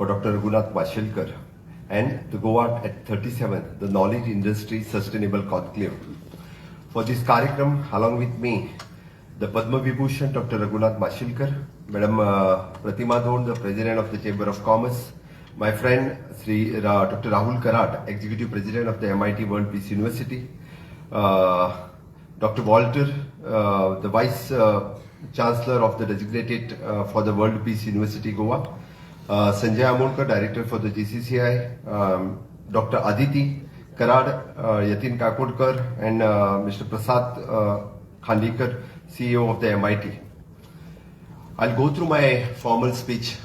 for Dr. Raghunath Mashelkar and the Goan at 37th, the Knowledge Industry Sustainable Conclave. For this Karikram, along with me, the Padma Vibhushan Dr. Raghunath Mashelkar, Madam Pramod, the President of the Chamber of Commerce, my friend Dr. Rahul Karat, Executive President of the MIT World Peace University, Dr. Walter, the Vice Chancellor of the Designated for the World Peace University Goa, Sanjay Amolkar, Director for the GCCI, Dr. Aditi Karad, Yatin Kakodkar, and Mr. Prasad Khandikar, CEO of the MIT. I'll go through my formal speech.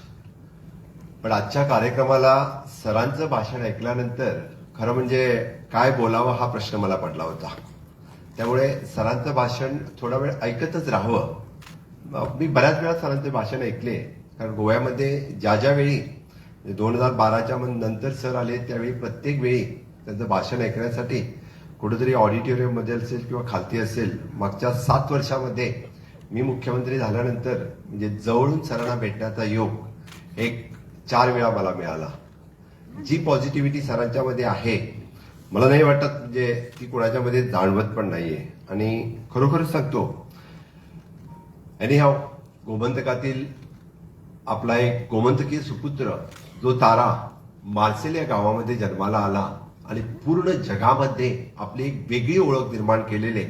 पण आजच्या कार्यक्रमाला सरांचं भाषण ऐकल्यानंतर खरं म्हणजे काय बोलावं हा प्रश्न मला पडला होता. त्यामुळे सरांचं भाषण थोडा वेळ ऐकतच राहावं. मी बऱ्याच वेळा सरांचे भाषण ऐकले, कारण गोव्यामध्ये ज्या वेळी 2012च्या नंतर सर आले त्यावेळी प्रत्येक वेळी त्यांचं भाषण ऐकण्यासाठी कुठेतरी ऑडिटोरियम मध्ये असेल किंवा खालती असेल, मागच्या 7 वर्षामध्ये मी मुख्यमंत्री झाल्यानंतर म्हणजे जवळून सरांना भेटण्याचा योग एक 4 वेळा मला मिळाला. जी पॉझिटिव्हिटी सरांच्या मध्ये आहे मला नाही वाटत म्हणजे ती कोणाच्या मध्ये जाणवत पण नाहीये. आणि खरोखर सांगतो, एनीहाव गोमंतकातील आपला एक गोमंतकीय सुपुत्र जो तारा मार्सेल या गावामध्ये जन्माला आला आणि पूर्ण जगामध्ये आपली एक वेगळी ओळख निर्माण केलेले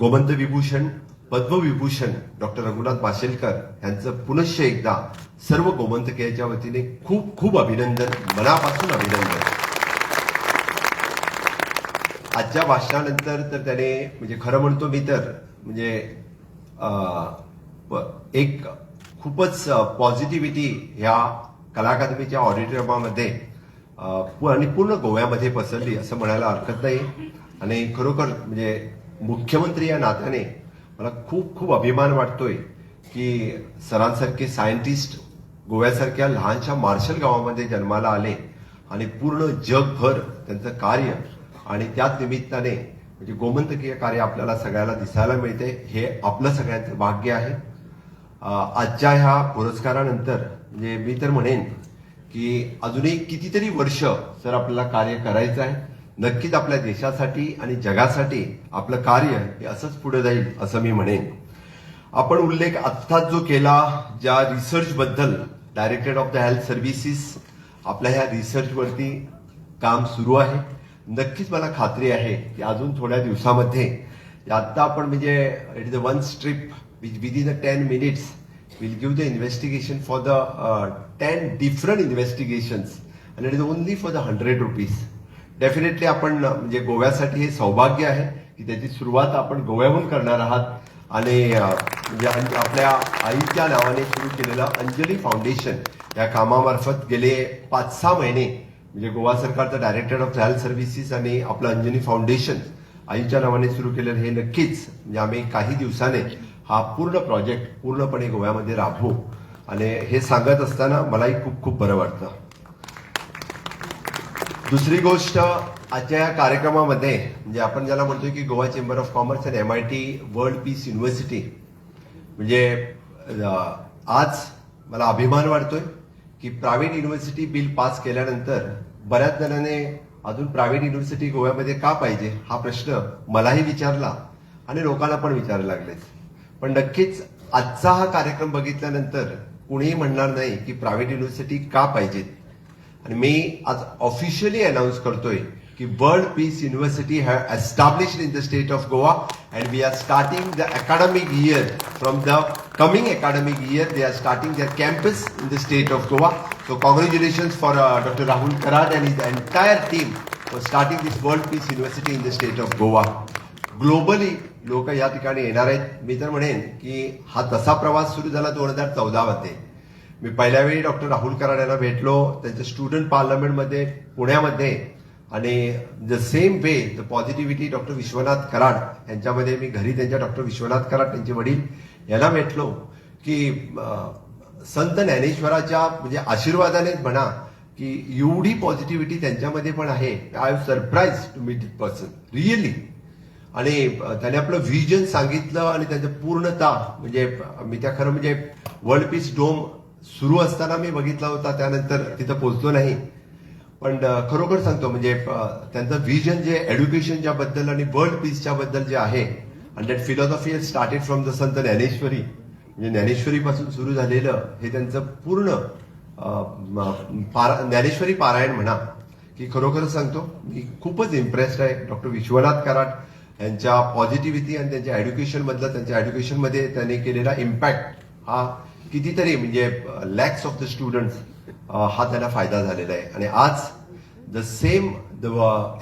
गोमंत विभूषण, पद्मविभूषण डॉक्टर रघुनाथ माशेलकर यांचं पुनश्च एकदा सर्व गोमंतकीयाच्या वतीने खूप खूप अभिनंदन, मनापासून अभिनंदन. आजच्या भाषणानंतर तर त्याने म्हणजे खरं म्हणतो मी तर म्हणजे एक खूपच पॉझिटिव्हिटी ह्या कला अकादमीच्या ऑडिटोरियमामध्ये आणि पूर्ण गोव्यामध्ये पसरली असं म्हणायला हरकत नाही. आणि खरोखर म्हणजे मुख्यमंत्री या नात्याने मला खूप खूप अभिमान वाटतोय की सरांसारखे सायंटिस्ट गोव्यासारख्या लहानशा मार्शल गावामध्ये जन्माला आले आणि पूर्ण जगभर त्यांचं कार्य आणि त्याच निमित्ताने म्हणजे गोमंतकीय कार्य आपल्याला सगळ्याला दिसायला मिळते. हे आपलं सगळ्यांचं भाग्य आहे. आजच्या ह्या पुरस्कारानंतर म्हणजे मी तर म्हणेन की अजूनही कितीतरी वर्ष सर आपल्याला कार्य करायचं आहे. नक्कीच आपल्या देशासाठी आणि जगासाठी आपलं कार्य हे असंच पुढे जाईल असं मी म्हणेन. आपण उल्लेख आत्ताच जो केला ज्या रिसर्च बद्दल, directorate of the health services आपल्या ह्या रिसर्चवरती काम सुरू आहे. नक्कीच मला खात्री आहे की अजून थोड्या दिवसामध्ये आता आपण म्हणजे it is a one strip within 10 minutes we'll give the investigation for the 10 different investigations and it is only for the 100 rupees. Definitely आपण म्हणजे गोव्यासाठी हे सौभाग्य आहे की त्याची सुरुवात आपण गोव्याहून करणार आहात. आणि म्हणजे आपल्या आईच्या नावाने सुरू केलेलं अंजली फाउंडेशन या कामामार्फत गेले 5-6 महिने म्हणजे गोवा सरकारचं डायरेक्टर ऑफ हेल्थ सर्व्हिसेस आणि आपलं अंजनी फाउंडेशन आईच्या नावाने सुरू केलेलं हे नक्कीच म्हणजे आम्ही काही दिवसाने हा पूर्ण प्रोजेक्ट पूर्णपणे गोव्यामध्ये राबवू. आणि हे सांगत असताना मलाही खूप खूप बरं वाटतं. दुसरी गोष्ट आजच्या या कार्यक्रमामध्ये म्हणजे आपण ज्याला म्हणतोय की गोवा चेंबर ऑफ कॉमर्स आणि MIT वर्ल्ड पीस युनिव्हर्सिटी, म्हणजे आज मला अभिमान वाटतोय की प्रायव्हेट युनिव्हर्सिटी बिल पास केल्यानंतर बऱ्याच जणांनी अजून प्रायव्हेट युनिव्हर्सिटी गोव्यामध्ये का पाहिजे हा प्रश्न मलाही विचारला आणि लोकांना पण विचारायला लागले. पण नक्कीच आजचा हा कार्यक्रम बघितल्यानंतर कुणीही म्हणणार नाही की प्रायव्हेट युनिव्हर्सिटी का पाहिजेत. आणि मी आज ऑफिशियली अनाउन्स करतोय की world peace university have established in the state of Goa and we are starting the academic year from the coming academic year they are starting their campus in the state of Goa. So congratulations for doctor Rahul Karad and his entire team for starting this world peace university in the state of Goa. Globally लोक या ठिकाणी येणार आहेत. मी तर म्हणेन की हा तसा प्रवास सुरू झाला 2014 मध्ये. मी पहिल्या वेळी डॉक्टर राहुल कराड यांना भेटलो त्यांच्या स्टुडंट पार्लमेंटमध्ये पुण्यामध्ये. आणि the same way the positivity doctor Vishwanath Karad यांच्यामध्ये मी घरी त्यांच्या डॉक्टर विश्वनाथ कराड त्यांचे वडील यांना भेटलो की संत ज्ञानेश्वराच्या म्हणजे आशीर्वादानेच म्हणा की एवढी पॉझिटिव्हिटी त्यांच्यामध्ये पण आहे. I am surprise to meet this person really. आणि त्याने आपलं व्हिजन सांगितलं आणि त्याचं पूर्णता म्हणजे मी त्या खरं म्हणजे वर्ल्ड पीस डोम सुरू असताना मी बघितला होता, त्यानंतर तिथं पोहोचलो नाही. पण खरोखर सांगतो म्हणजे त्यांचं व्हिजन जे एज्युकेशनच्या बद्दल आणि वर्ल्ड पीसच्या बद्दल जे आहे, and that philosophy has started from the संत ज्ञानेश्वरी, म्हणजे ज्ञानेश्वरीपासून सुरू झालेलं हे त्यांचं पूर्ण ज्ञानेश्वरी पारायण म्हणा, की खरोखर सांगतो मी खूपच इम्प्रेस्ड आहे डॉक्टर विश्वनाथ कराड यांच्या पॉझिटिव्हिटी आणि त्यांच्या एज्युकेशन मधलं, त्यांच्या एज्युकेशनमध्ये त्यांनी केलेला इम्पॅक्ट हा कितीतरी म्हणजे लॅक्स ऑफ द स्टुडंट्स हा त्यांना फायदा झालेला आहे. आणि आज the same the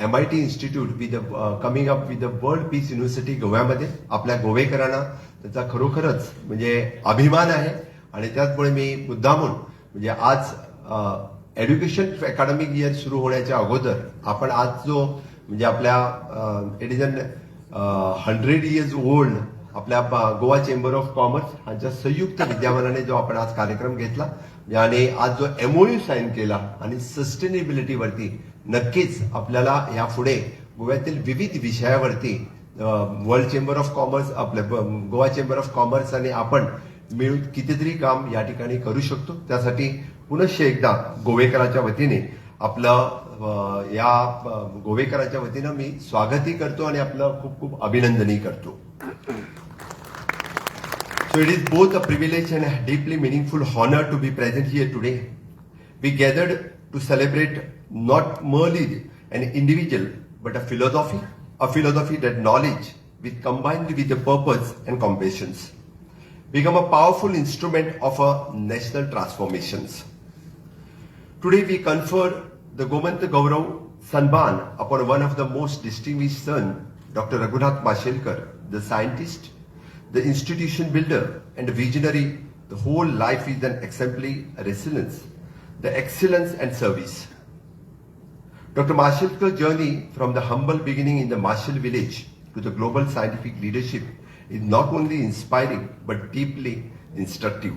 MIT institute with coming up with the world peace university गोव्यामध्ये आपल्या गोवेकरांना त्याचा खरोखरच म्हणजे अभिमान आहे. आणि त्याचमुळे मी मुद्दामून म्हणजे आज एज्युकेशन अकॅडमिक इयर सुरू होण्याच्या अगोदर आपण आज जो म्हणजे आपल्या it is an 100 years old आपल्या गोवा चेंबर ऑफ कॉमर्स यांच्या संयुक्त विद्यमानाने जो आपण आज कार्यक्रम घेतला आणि आज जो MOU साईन केला आणि सस्टेनेबिलिटीवरती नक्कीच आपल्याला यापुढे गोव्यातील विविध विषयावरती वर्ल्ड चेंबर ऑफ कॉमर्स आपल्या गोवा चेंबर ऑफ कॉमर्स आणि आपण मिळून कितीतरी काम या ठिकाणी करू शकतो. त्यासाठी पुनश्च एकदा गोवेकराच्या वतीने आपलं या गोवेकराच्या वतीनं मी स्वागतही करतो आणि आपलं खूप खूप अभिनंदनही करतो. So it is both a privilege and a deeply meaningful honor to be present here today. We gathered to celebrate not merely an individual but a philosophy that knowledge with combined with the purpose and compassions become a powerful instrument of a national transformations. Today we confer the Gomant Gaurav Samman upon one of the most distinguished son, Dr. Raghunath Mashelkar, the scientist, the institution builder and visionary. The whole life is an exemplary resilience, the excellence and service. Dr. Mashelkar's journey from the humble beginning in the Marshall village to the global scientific leadership is not only inspiring but deeply instructive.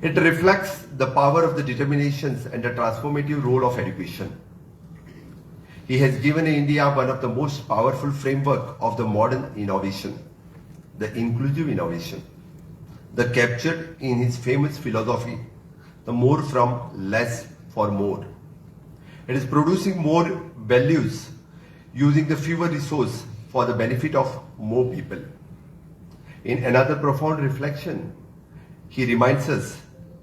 It reflects the power of the determinations and the transformative role of education. He has given India one of the most powerful framework of the modern innovation, the inclusive innovation, the captured in his famous philosophy, the more from less for more. It is producing more values using the fewer resource for the benefit of more people. In another profound reflection, he reminds us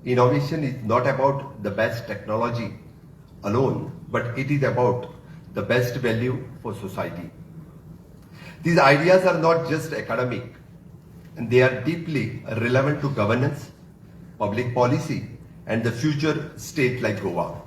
innovation is not about the best technology alone, but it is about the best value for society. These ideas are not just academic, and they are deeply relevant to governance, public policy, and the future state like Goa.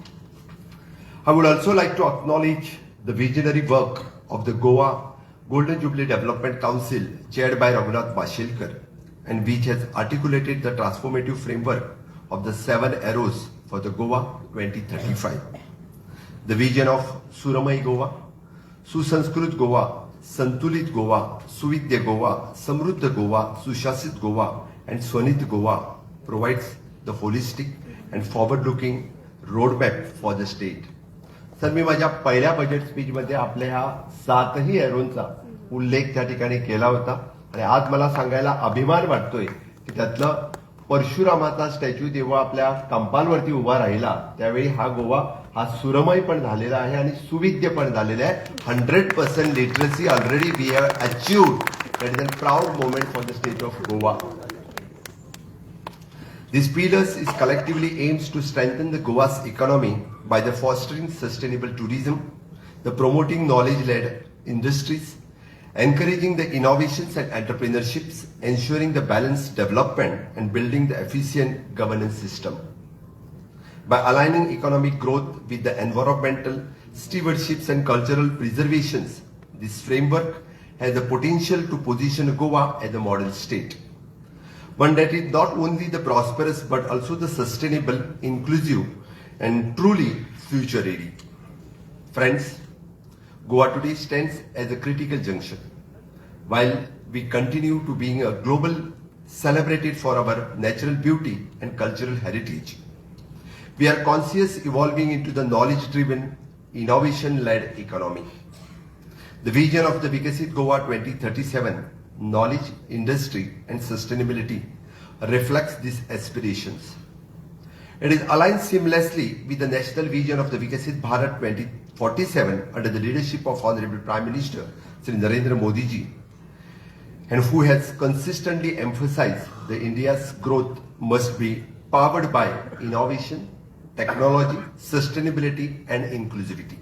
I would also like to acknowledge the visionary work of the Goa Golden Jubilee Development Council chaired by Raghunath Mashelkar, and which has articulated the transformative framework of the 7 arrows for the Goa 2035. The vision of Suramai Goa, Susanskrit Goa, Santulit Goa, Suvidya Goa, Samruddha Goa, Sushasit Goa, and Swanit Goa provides the holistic and forward-looking roadmap for the state. Sir, मी माझ्या पहिल्या budget स्पीचमध्ये आपल्या ह्या 7ही एरोंचा उल्लेख त्या ठिकाणी केला होता आणि आज मला सांगायला अभिमान वाटतोय की त्यातलं परशुरामाचा स्टॅच्यू जेव्हा आपल्या कंपालवरती उभा राहिला त्यावेळी हा गोवा हा सुरमय पण झालेला आहे आणि सुविद्य पण झालेला आहे. 100% literacy already we have achieved. That is a proud moment for the state of Goa. These pillars is collectively aims to strengthen the Goa's economy by the fostering sustainable tourism, the promoting knowledge-led industries, encouraging the innovations and entrepreneurships, ensuring the balanced development and building the efficient governance system. By aligning economic growth with the environmental stewardships and cultural preservations, this framework has the potential to position Goa as a model state. One that is not only the prosperous but also the sustainable, inclusive and truly future ready. Friends, Goa today stands as a critical junction. While we continue to being a global celebrated for our natural beauty and cultural heritage, we are conscious evolving into the knowledge-driven, innovation-led economy. The vision of the Vikasit Goa 2037, knowledge, industry and sustainability reflects these aspirations. It is aligned seamlessly with the national vision of the Vikasit Bharat 2047 under the leadership of Honorable Prime Minister Shri Narendra Modi ji, and who has consistently emphasized that India's growth must be powered by innovation, technology, sustainability and inclusivity.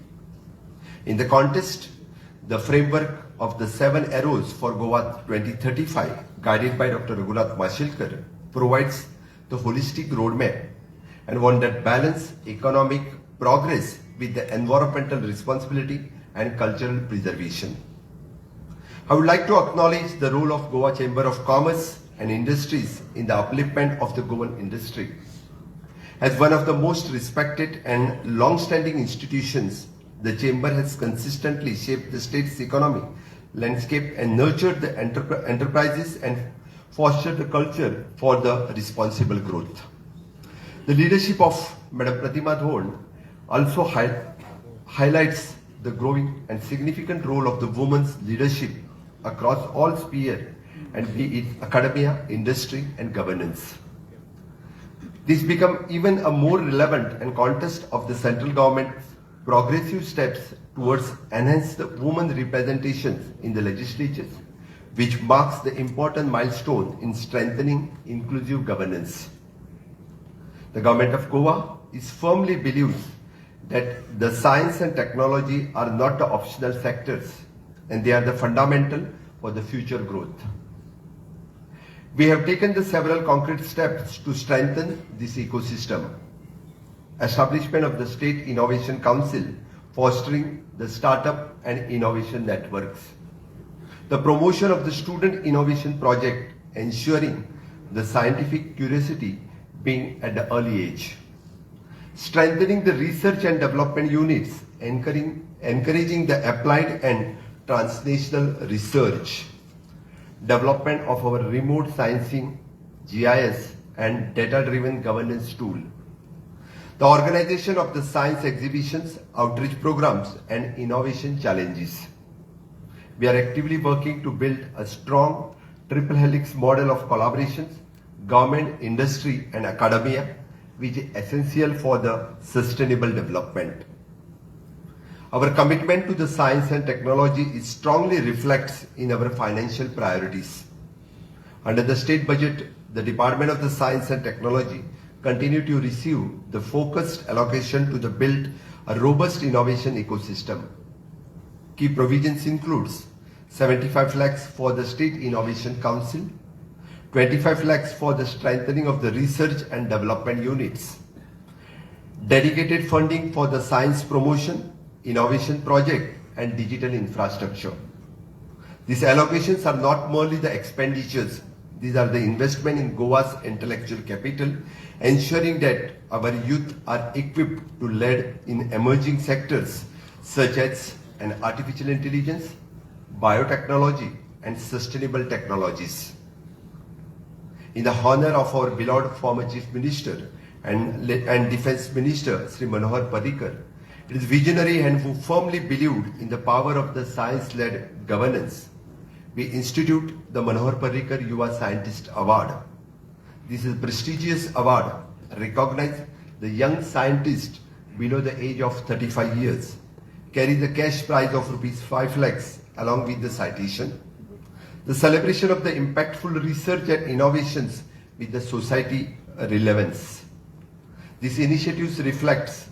In the context, the framework of the 7 Arrows for Goa 2035, guided by Dr. Raghunath Mashilkar, provides the holistic roadmap and one that balance economic progress with the environmental responsibility and cultural preservation. I would like to acknowledge the role of Goa Chamber of Commerce and Industries in the upliftment of the Goan industry. As one of the most respected and long-standing institutions, the Chamber has consistently shaped the state's economic landscape and nurtured the enterprises and fostered the culture for the responsible growth. The leadership of Madam Pratima Dhon also highlights the growing and significant role of the women's leadership across all spheres, and be it academia, industry and governance. This becomes even a more relevant and context of the central government's progressive steps towards enhanced women representations in the legislatures, which marks the important milestone in strengthening inclusive governance. The government of Goa is firmly believes that the science and technology are not the optional sectors, and they are the fundamental for the future growth. We have taken the several concrete steps to strengthen this ecosystem. Establishment of the State Innovation Council, fostering the startup and innovation networks. The promotion of the Student Innovation Project, ensuring the scientific curiosity being at the early age. Strengthening the research and development units, encouraging the applied and transnational research. Development of our remote sensing, GIS and data-driven governance tool. The organization of the science exhibitions, outreach programs and innovation challenges. We are actively working to build a strong triple helix model of collaborations, government, industry and academia, which is essential for the sustainable development. Our commitment to the science and technology is strongly reflects in our financial priorities. Under the state budget, the Department of the Science and Technology continue to receive the focused allocation to the build a robust innovation ecosystem. Key provisions includes 75 lakhs for the State Innovation Council, 25 lakhs for the strengthening of the research and development units, dedicated funding for the science promotion, innovation project and digital infrastructure. These allocations are not merely the expenditures, these are the investment in Goa's intellectual capital, ensuring that our youth are equipped to lead in emerging sectors such as artificial intelligence, biotechnology and sustainable technologies. In the honor of our beloved former Chief Minister and Defence Minister Sri Manohar Parrikar, it is visionary and who firmly believed in the power of the science-led governance, we institute the Manohar Parrikar Yuva Scientist Award. This is a prestigious award recognizes the young scientist below the age of 35 years, carries a cash prize of ₹5 lakhs along with the citation. The celebration of the impactful research and innovations with the society relevance. This initiative reflects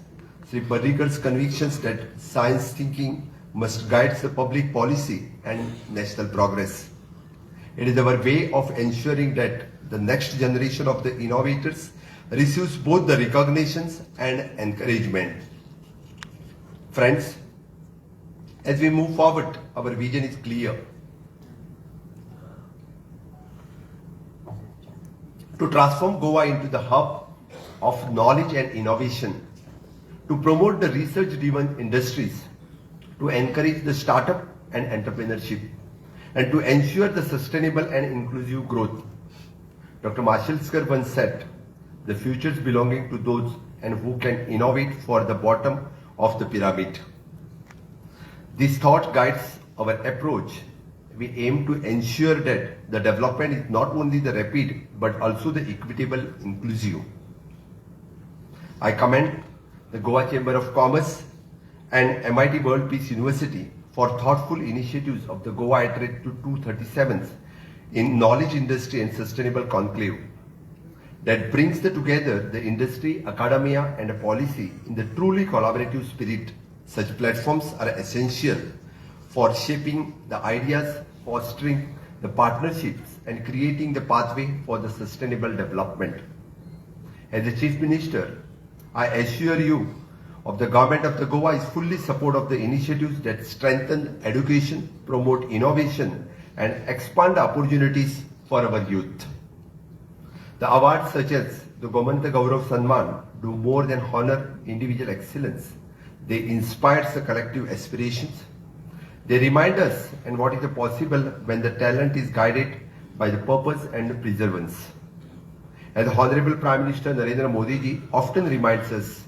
Sri Parrikar's convictions that science thinking must guide the public policy and national progress. It is our way of ensuring that the next generation of the innovators receives both the recognitions and encouragement. Friends, as we move forward, our vision is clear. To transform Goa into the hub of knowledge and innovation, to promote the research-driven industries, to encourage the startup and entrepreneurship, and to ensure the sustainable and inclusive growth. Dr. Mashilkar once said, the future is belonging to those and who can innovate for the bottom of the pyramid. This thought guides our approach we aim to ensure that the development is not only the rapid but also the equitable, inclusive. I commend the Goa Chamber of Commerce and MIT World Peace University for thoughtful initiatives of the Goa Iterate to 237th in Knowledge Industry and Sustainable Conclave that brings together the industry, academia and policy in the truly collaborative spirit. Such platforms are essential for shaping the ideas, fostering the partnerships and creating the pathway for the sustainable development. As the Chief Minister, I assure you of the Government of the Goa is fully support of the initiatives that strengthen education, promote innovation and expand opportunities for our youth. The awards such as the Gomant Gaurav Samman do more than honor individual excellence. They inspire the collective aspirations. They remind us and what is possible when the talent is guided by the purpose and perseverance. As the Honorable Prime Minister Narendra Modi ji often reminds us,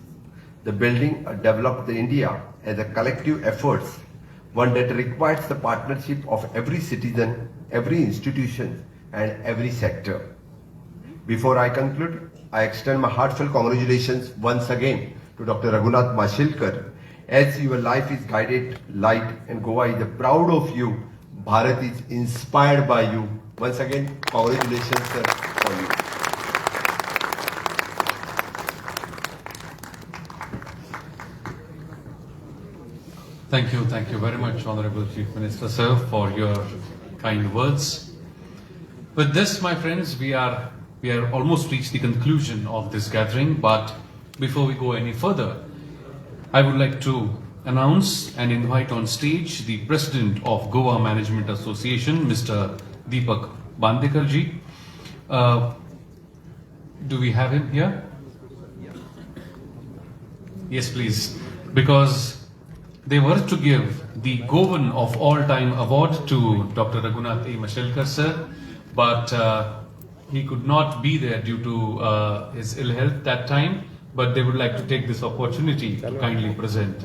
the building a developed India as a collective effort, one that requires the partnership of every citizen, every institution and every sector. Before I conclude, I extend my heartfelt congratulations once again to Dr. Raghunath Mashilkar, as your life is guided light and Goa is proud of you. Bharat is inspired by you. Once again, congratulations sir, for you. Thank you very much, Honorable Chief Minister, sir, for your kind words. With this, my friends, we are almost reached the conclusion of this gathering, but before we go any further, I would like to announce and invite on stage the President of Goa Management Association, Mr. Deepak Bandekar ji. Do we have him here? Yes, please. Because they were to give the Goan of all time award to Dr. Raghunath Mashilkar sir, but he could not be there due to his ill health that time, but they would like to take this opportunity to kindly present